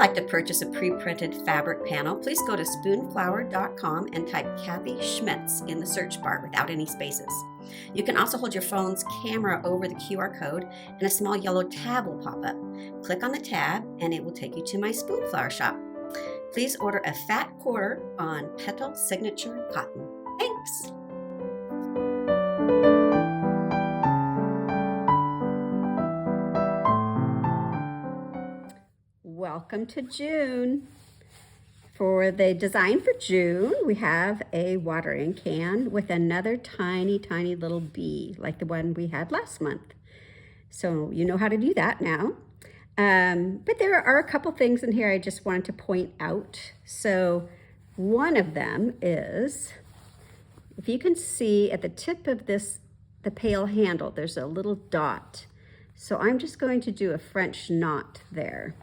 like to purchase a pre-printed fabric panel, please go to spoonflower.com and type Kathy Schmitz in the search bar without any spaces. You can also hold your phone's camera over the QR code and a small yellow tab will pop up. Click on the tab and it will take you to my Spoonflower shop. Please order a fat quarter on Petal Signature Cotton. Thanks! Welcome to June. For the design for June, we have a watering can with another tiny, tiny little bee like the one we had last month. So you know how to do that now. But there are a couple things in here I just wanted to point out. So one of them is, if you can see at the tip of this, the pail handle, there's a little dot. So I'm just going to do a French knot there.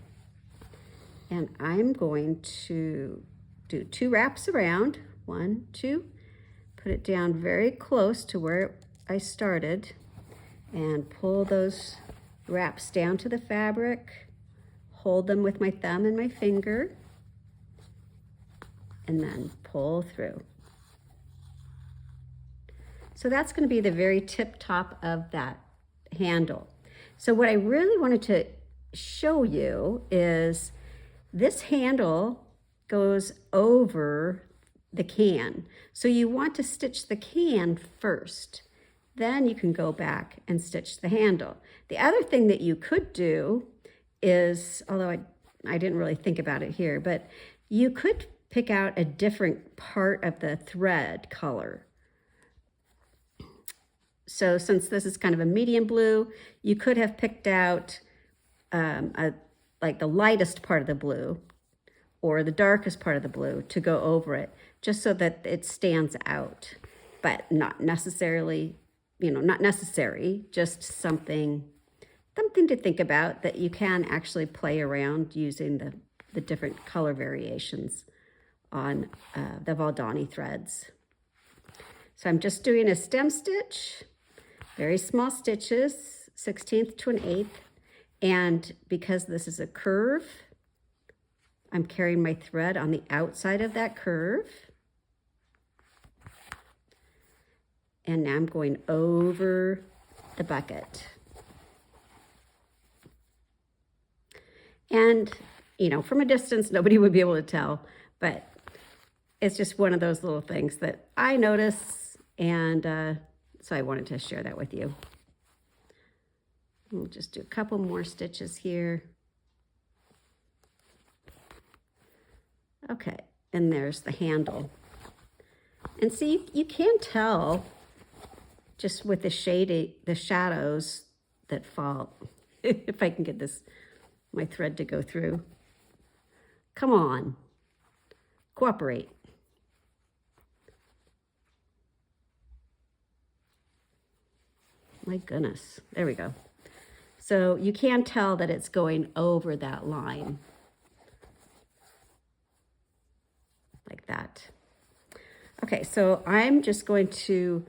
And I'm going to do 2 wraps around, 1, 2, put it down very close to where I started and pull those wraps down to the fabric, hold them with my thumb and my finger, and then pull through. So that's going to be the very tip top of that handle. So what I really wanted to show you is this handle goes over the can. So you want to stitch the can first. Then you can go back and stitch the handle. The other thing that you could do is, although I didn't really think about it here, but you could pick out a different part of the thread color. So since this is kind of a medium blue, you could have picked out like the lightest part of the blue or the darkest part of the blue to go over it, just so that it stands out, but not necessarily, not necessary, just something to think about that you can actually play around using the different color variations on the Valdani threads. So I'm just doing a stem stitch, very small stitches, 1/16 to 1/8. And because this is a curve, I'm carrying my thread on the outside of that curve. And now I'm going over the bucket. And, from a distance, nobody would be able to tell, but it's just one of those little things that I notice, and so I wanted to share that with you. We'll just do a couple more stitches here. Okay, and there's the handle. And see, you can tell just with the shadows that fall. If I can get my thread to go through. Come on, cooperate. My goodness, there we go. So you can tell that it's going over that line. Like that. Okay, so I'm just going to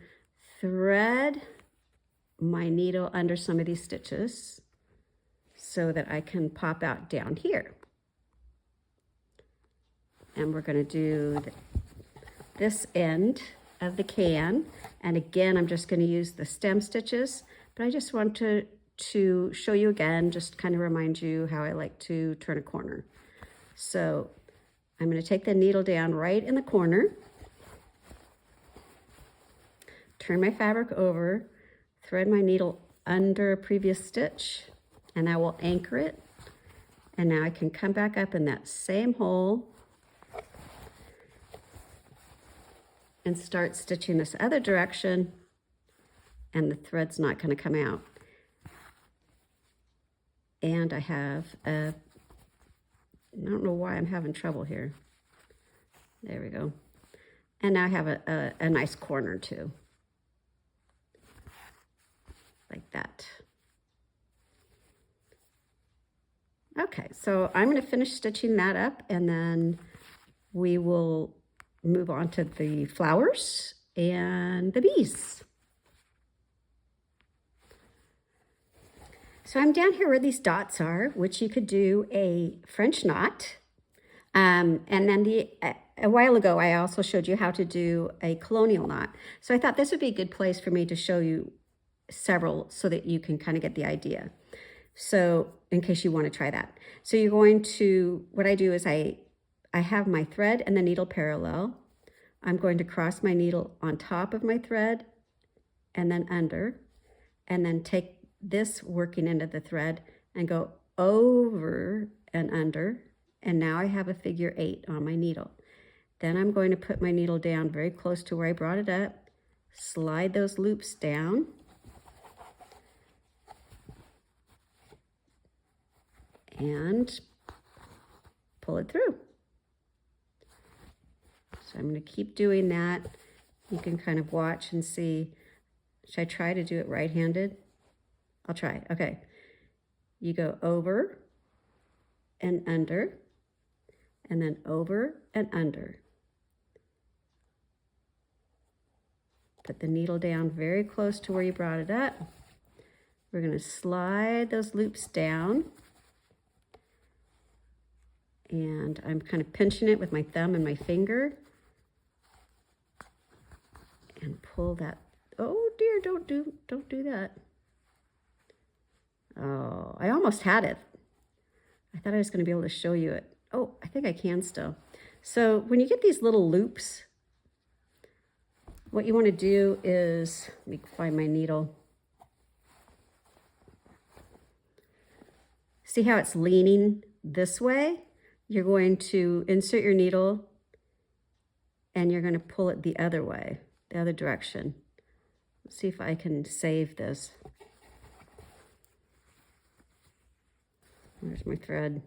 thread my needle under some of these stitches so that I can pop out down here. And we're going to do this end of the can. And again, I'm just going to use the stem stitches, but I just want to show you again, just kind of remind you how I like to turn a corner. So I'm going to take the needle down right in the corner, turn my fabric over, thread my needle under a previous stitch, and I will anchor it. And now I can come back up in that same hole and start stitching this other direction, and the thread's not going to come out. And I have I don't know why I'm having trouble here. There we go. And now I have a nice corner too. Like that. Okay, so I'm going to finish stitching that up, and then we will move on to the flowers and the bees. So I'm down here where these dots are, which you could do a French knot. And then a while ago, I also showed you how to do a colonial knot. So I thought this would be a good place for me to show you several so that you can kind of get the idea. So in case you want to try that. So you're going to, what I do is I have my thread and the needle parallel. I'm going to cross my needle on top of my thread and then under, and then take this working into the thread and go over and under. And now I have a figure 8 on my needle. Then I'm going to put my needle down very close to where I brought it up, slide those loops down, and pull it through. So I'm going to keep doing that. You can kind of watch and see. Should I try to do it right-handed? I'll try. Okay. You go over and under, and then over and under. Put the needle down very close to where you brought it up. We're going to slide those loops down. And I'm kind of pinching it with my thumb and my finger. And pull that. Oh dear, don't do that. Oh, I almost had it. I thought I was going to be able to show you it. Oh, I think I can still. So when you get these little loops, what you want to do is, let me find my needle. See how it's leaning this way? You're going to insert your needle and you're going to pull it the other way, the other direction. Let's see if I can save this. There's my thread.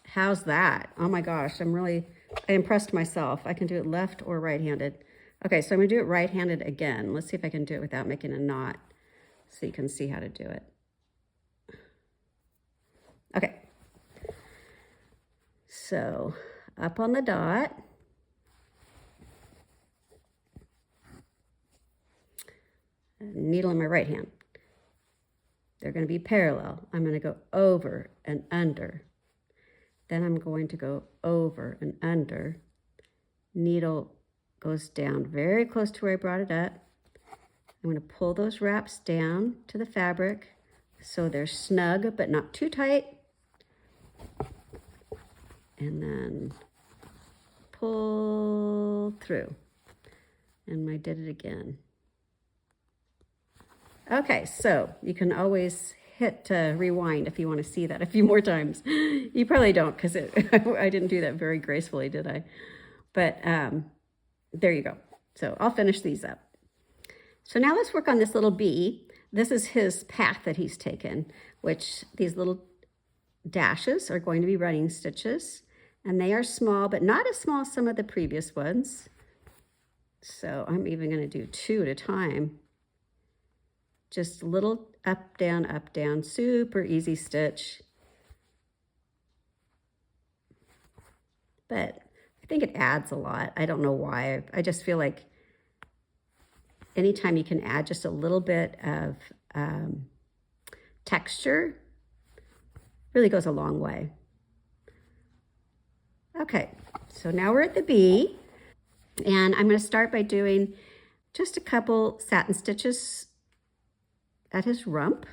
How's that? Oh my gosh, I impressed myself. I can do it left or right-handed. Okay, so I'm gonna do it right-handed again. Let's see if I can do it without making a knot so you can see how to do it. Okay. So up on the dot. Needle in my right hand. They're going to be parallel. I'm going to go over and under. Then I'm going to go over and under. Needle goes down very close to where I brought it up. I'm going to pull those wraps down to the fabric so they're snug but not too tight. And then pull through. And I did it again. Okay, so you can always hit rewind if you want to see that a few more times. You probably don't because I didn't do that very gracefully, did I? But there you go. So I'll finish these up. So now let's work on this little bee. This is his path that he's taken, which these little dashes are going to be running stitches. And they are small, but not as small as some of the previous ones. So I'm even going to do 2 at a time. Just little up, down, super easy stitch. But I think it adds a lot. I don't know why. I just feel like anytime you can add just a little bit of texture, really goes a long way. Okay, so now we're at the bee. And I'm going to start by doing just a couple satin stitches at his rump.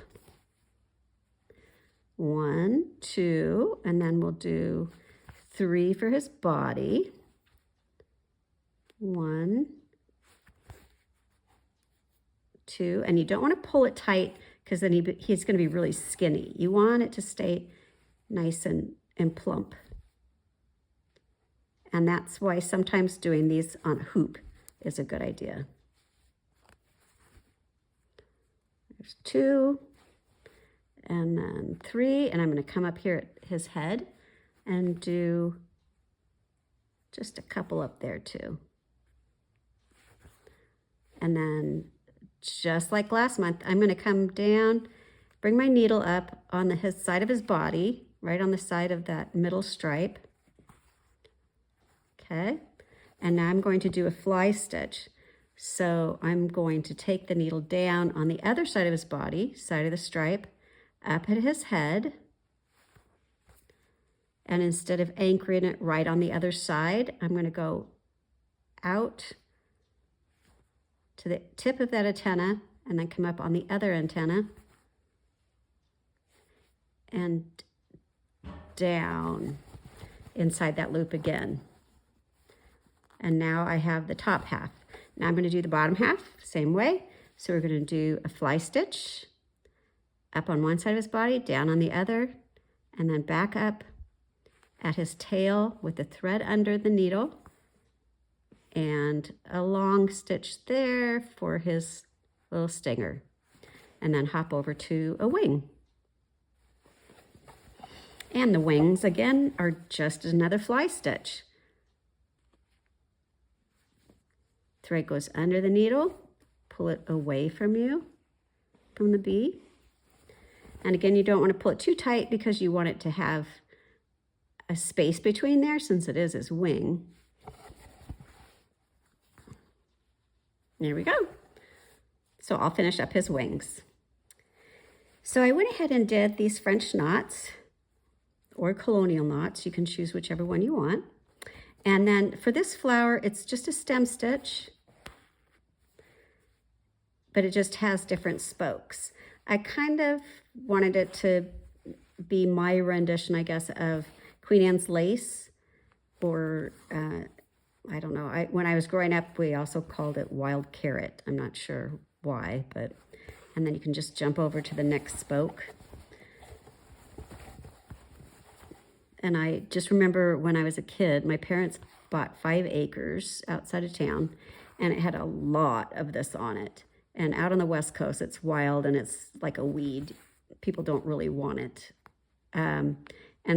1, 2, and then we'll do 3 for his body. 1, 2, and you don't want to pull it tight because then he's going to be really skinny. You want it to stay nice and plump. And that's why sometimes doing these on a hoop is a good idea. There's 2, and then 3, and I'm going to come up here at his head and do just a couple up there too. And then just like last month, I'm going to come down, bring my needle up on his side of his body, right on the side of that middle stripe. Okay, and now I'm going to do a fly stitch. So I'm going to take the needle down on the other side of his body, side of the stripe, up at his head. And instead of anchoring it right on the other side, I'm going to go out to the tip of that antenna and then come up on the other antenna and down inside that loop again. And now I have the top half. Now I'm going to do the bottom half, same way. So we're going to do a fly stitch up on one side of his body, down on the other, and then back up at his tail with the thread under the needle, and a long stitch there for his little stinger, and then hop over to a wing. And the wings, again, are just another fly stitch. Thread goes under the needle, pull it away from you, from the bee. And again, you don't want to pull it too tight because you want it to have a space between there since it is his wing. There we go. So I'll finish up his wings. So I went ahead and did these French knots or colonial knots. You can choose whichever one you want. And then for this flower, it's just a stem stitch, but it just has different spokes. I kind of wanted it to be my rendition, I guess, of Queen Anne's lace, or I don't know. When I was growing up, we also called it wild carrot. I'm not sure why, but, and then you can just jump over to the next spoke. And I just remember when I was a kid, my parents bought 5 acres outside of town, and it had a lot of this on it. And out on the West Coast, it's wild and it's like a weed. People don't really want it. And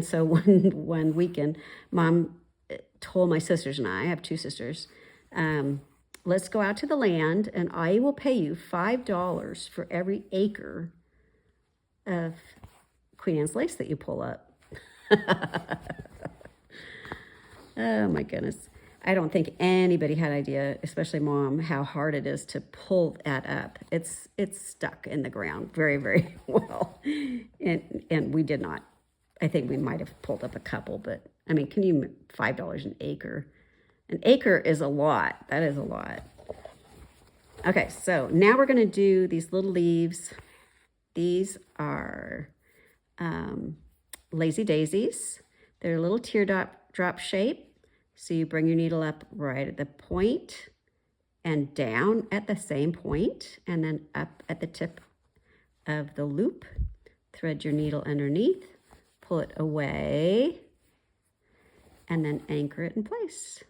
so one weekend, Mom told my sisters and I have 2 sisters, let's go out to the land and I will pay you $5 for every acre of Queen Anne's lace that you pull up. Oh my goodness. I don't think anybody had idea, especially Mom, how hard it is to pull that up. It's stuck in the ground very, very well. And we did not. I think we might have pulled up a couple, but I mean, can you, $5 an acre? An acre is a lot. That is a lot. Okay, so now we're gonna do these little leaves. These are lazy daisies. They're a little teardrop shape. So you bring your needle up right at the point and down at the same point, and then up at the tip of the loop. Thread your needle underneath, pull it away, and then anchor it in place.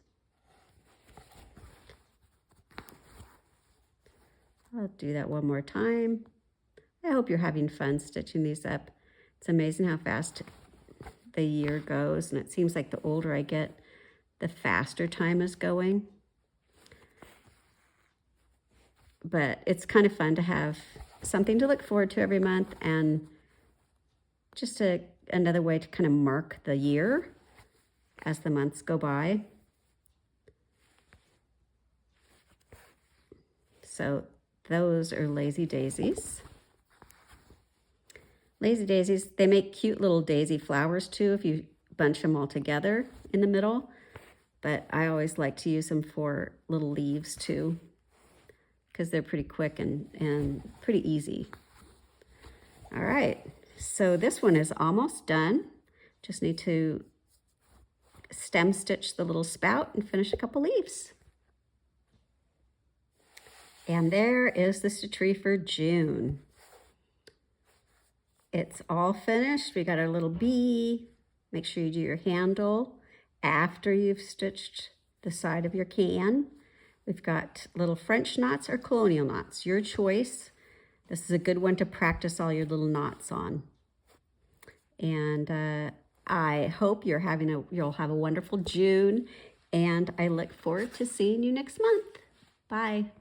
I'll do that one more time. I hope you're having fun stitching these up. It's amazing how fast the year goes, and it seems like the older I get, the faster time is going. But it's kind of fun to have something to look forward to every month, and just another way to kind of mark the year as the months go by. So those are lazy daisies. Lazy daisies, they make cute little daisy flowers too if you bunch them all together in the middle. But I always like to use them for little leaves too, because they're pretty quick and pretty easy. All right, so this one is almost done. Just need to stem stitch the little spout and finish a couple leaves. And there is the stitchery for June. It's all finished. We got our little bee. Make sure you do your handle after you've stitched the side of your can. We've got little French knots or colonial knots, your choice. This is a good one to practice all your little knots on. And I hope you'll have a wonderful June, and I look forward to seeing you next month. Bye.